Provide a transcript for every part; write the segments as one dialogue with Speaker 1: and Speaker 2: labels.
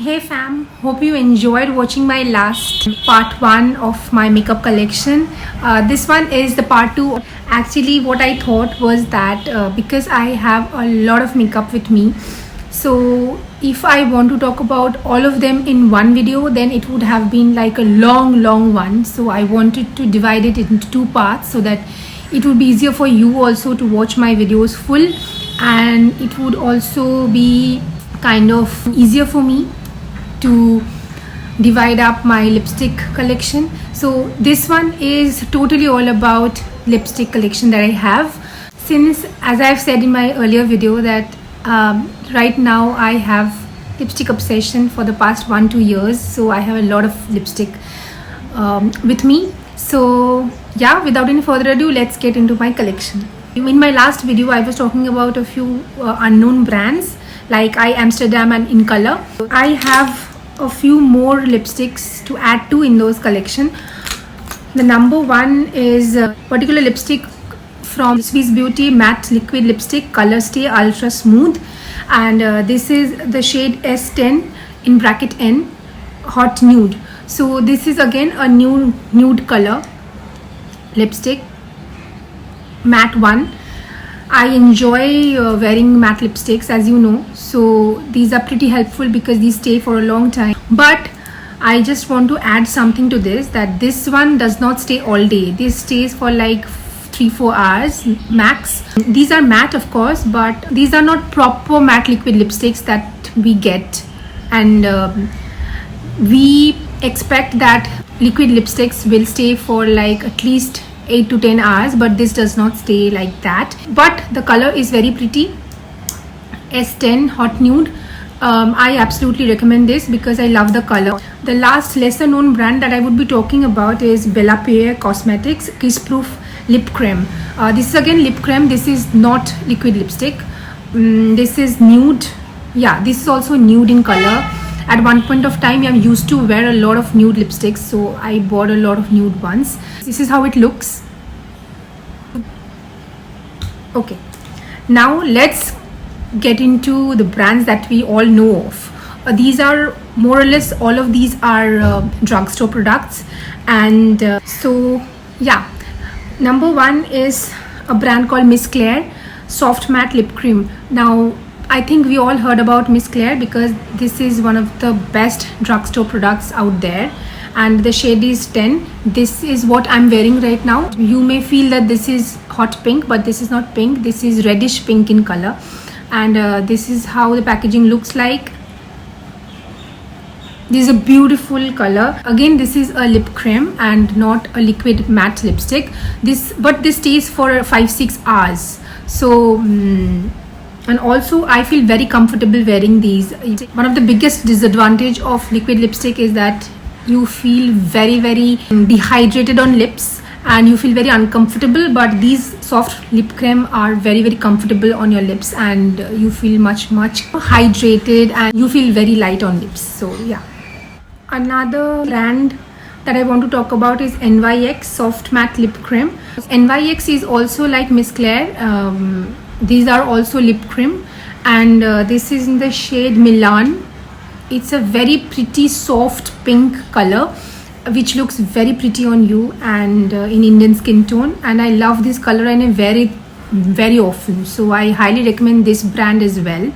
Speaker 1: Hey fam, hope you enjoyed watching my last part 1 of my makeup collection. This one is the part 2. Actually what I thought was that because I have a lot of makeup with me, so if I want to talk about all of them in one video, then it would have been like a long one. So I wanted to divide it into 2 parts so that it would be easier for you also to watch my videos full, and it would also be kind of easier for me to divide up my lipstick collection. So this one is totally all about lipstick collection that I have, since as I've said in my earlier video that right now I have lipstick obsession for the past 1-2 years. So I have a lot of lipstick with me. So yeah, without any further ado, let's get into my collection. In my last video I was talking about a few unknown brands like I Amsterdam and In Color. I have a few more lipsticks to add to in those collection. The number one is a particular lipstick from Swiss Beauty matte liquid lipstick, Color Stay Ultra Smooth, and this is the shade S10 in bracket N, Hot Nude. So this is again a nude color lipstick, matte one. I enjoy wearing matte lipsticks, as you know, so these are pretty helpful because these stay for a long time. But I just want to add something to this, that this one does not stay all day. This stays for like 3-4 hours max. These are matte of course, but these are not proper matte liquid lipsticks that we get, and we expect that liquid lipsticks will stay for like at least 8 to 10 hours, but this does not stay like that. But the color is very pretty, S10 Hot Nude. I absolutely recommend this because I love the color. The last lesser known brand that I would be talking about is Bella Pierre Cosmetics Kiss Proof Lip Creme. This is again lip creme. This is not liquid lipstick. This is nude. Yeah, this is also nude in color. At one point of time I used to wear a lot of nude lipsticks, so I bought a lot of nude ones. This is how it looks. Okay, now let's get into the brands that we all know of. These are more or less, all of these are drugstore products, and so yeah, number one is a brand called Miss Claire Soft Matte Lip Cream. Now I think we all heard about Miss Claire because this is one of the best drugstore products out there, and the shade is 10. This is what I'm wearing right now. You may feel that this is hot pink, but this is not pink. This is reddish pink in color, and this is how the packaging looks like. This is a beautiful color. Again, this is a lip cream and not a liquid matte lipstick. But this stays for 5-6 hours. So and also I feel very comfortable wearing these. One of the biggest disadvantage of liquid lipstick is that you feel very dehydrated on lips and you feel very uncomfortable, but these soft lip cream are very comfortable on your lips, and you feel much hydrated and you feel very light on lips. So yeah. Another brand that I want to talk about is NYX Soft Matte Lip Cream. NYX is also like Miss Claire. These are also lip cream, and this is in the shade Milan. It's a very pretty soft pink color which looks very pretty on you and in Indian skin tone, and I love this color and I wear it very often, so I highly recommend this brand as well.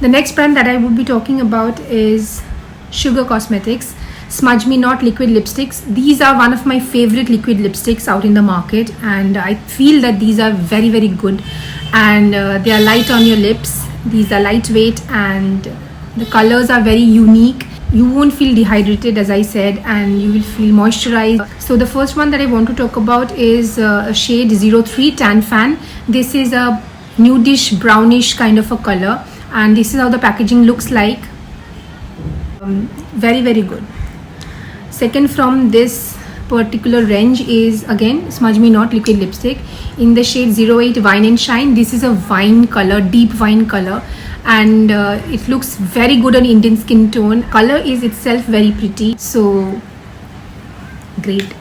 Speaker 1: The next brand that I would be talking about is Sugar Cosmetics Smudge Me Not liquid lipsticks. These are one of my favorite liquid lipsticks out in the market, and I feel that these are very good, and they are light on your lips. These are lightweight and the colors are very unique. You won't feel dehydrated, as I said, and you will feel moisturized. So the first one that I want to talk about is a shade 03 Tan Fan. This is a nudish brownish kind of a color, and this is how the packaging looks like. Very good. Second from this particular range is again Smudge Me Not liquid lipstick in the shade 08 Wine and Shine. This is a wine color, deep wine color, and it looks very good on Indian skin tone. Color is itself very pretty, so great.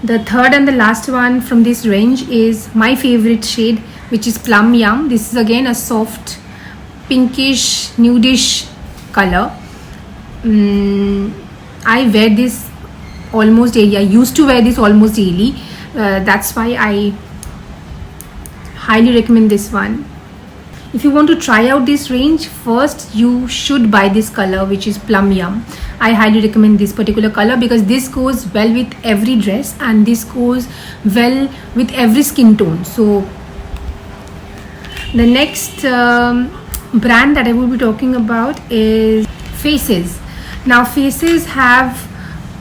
Speaker 1: The third and the last one from this range is my favorite shade, which is Plum Yum. This is again a soft pinkish nudish color, I wear this almost daily. I used to wear this almost daily. That's why I highly recommend this one. If you want to try out this range, first you should buy this color, which is Plum Yum. I highly recommend this particular color because this goes well with every dress and this goes well with every skin tone. So the next brand that I will be talking about is Faces. Now Faces have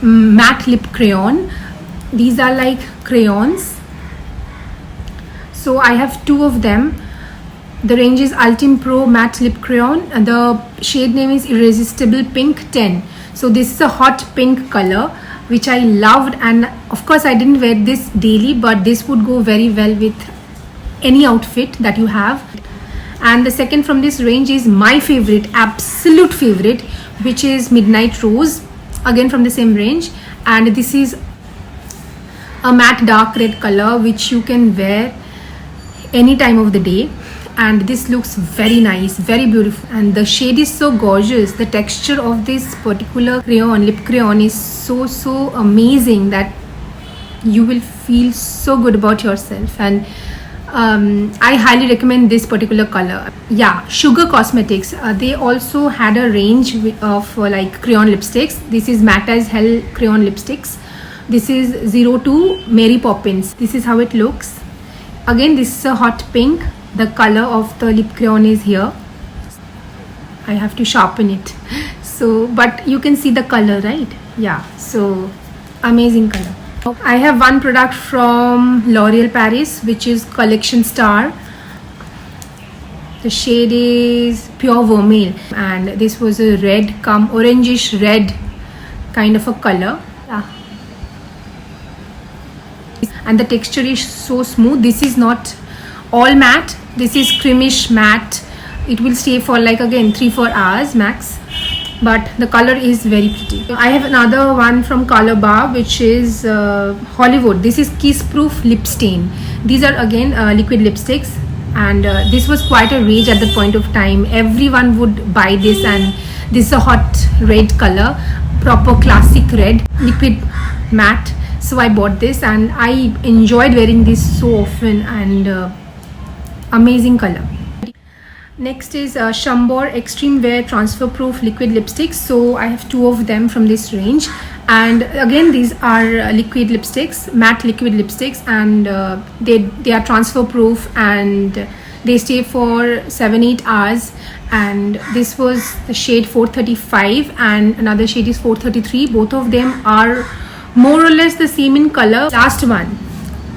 Speaker 1: matte lip crayon. These are like crayons. So I have two of them. The range is Ultim Pro Matte Lip Crayon and the shade name is Irresistible Pink 10. So this is a hot pink color which I loved, and of course I didn't wear this daily, but this would go very well with any outfit that you have. And the second from this range is my favorite, absolute favorite, which is Midnight Rose, again from the same range, and this is a matte dark red color which you can wear any time of the day. And this looks very nice, very beautiful, and the shade is so gorgeous. The texture of this particular crayon, lip crayon, is so amazing that you will feel so good about yourself. And I highly recommend this particular color. Yeah, Sugar Cosmetics, they also had a range of like crayon lipsticks. This is Matte as Hell crayon lipsticks. This is 02 Mary Poppins. This is how it looks. Again, this is a hot pink. The color of the lip crayon is here. I have to sharpen it. So, but you can see the color, right? Yeah, so amazing color. I have one product from L'Oreal Paris, which is Collection Star. The shade is Pure Vermeil, and this was a red come orangish red kind of a color. Yeah. And the texture is so smooth. This is not all matte, this is creamish matte. It will stay for like again 3-4 hours max, but the color is very pretty. I have another one from Color Bar, which is Hollywood. This is Kiss Proof Lip Stain. These are again liquid lipsticks, and this was quite a rage at the point of time. Everyone would buy this, and this is a hot red color, proper classic red, liquid matte. So I bought this and I enjoyed wearing this so often, and amazing color. Next is Chambord Extreme Wear Transfer Proof Liquid Lipsticks. So I have two of them from this range, and again these are liquid lipsticks, matte liquid lipsticks, and they are transfer proof and they stay for 7-8 hours. And this was the shade 435 and another shade is 433. Both of them are more or less the same in color. Last one,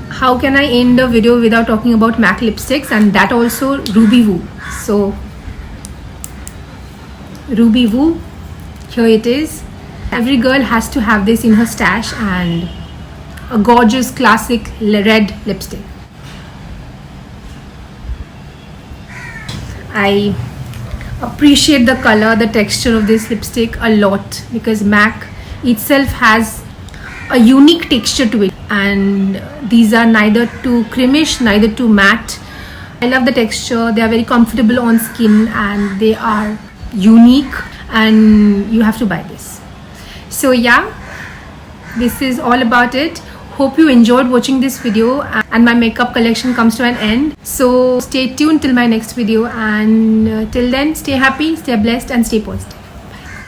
Speaker 1: how can I end a video without talking about MAC lipsticks, and that also Ruby Woo. So Ruby Woo, here it is. Every girl has to have this in her stash, and a gorgeous classic red lipstick. I appreciate the color, the texture of this lipstick a lot, because MAC itself has a unique texture to it, and these are neither too creamish, neither too matte. I love the texture. They are very comfortable on skin and they are unique, and you have to buy this. So yeah, this is all about it. Hope you enjoyed watching this video, and my makeup collection comes to an end. So stay tuned till my next video, and till then, stay happy, stay blessed, and stay positive.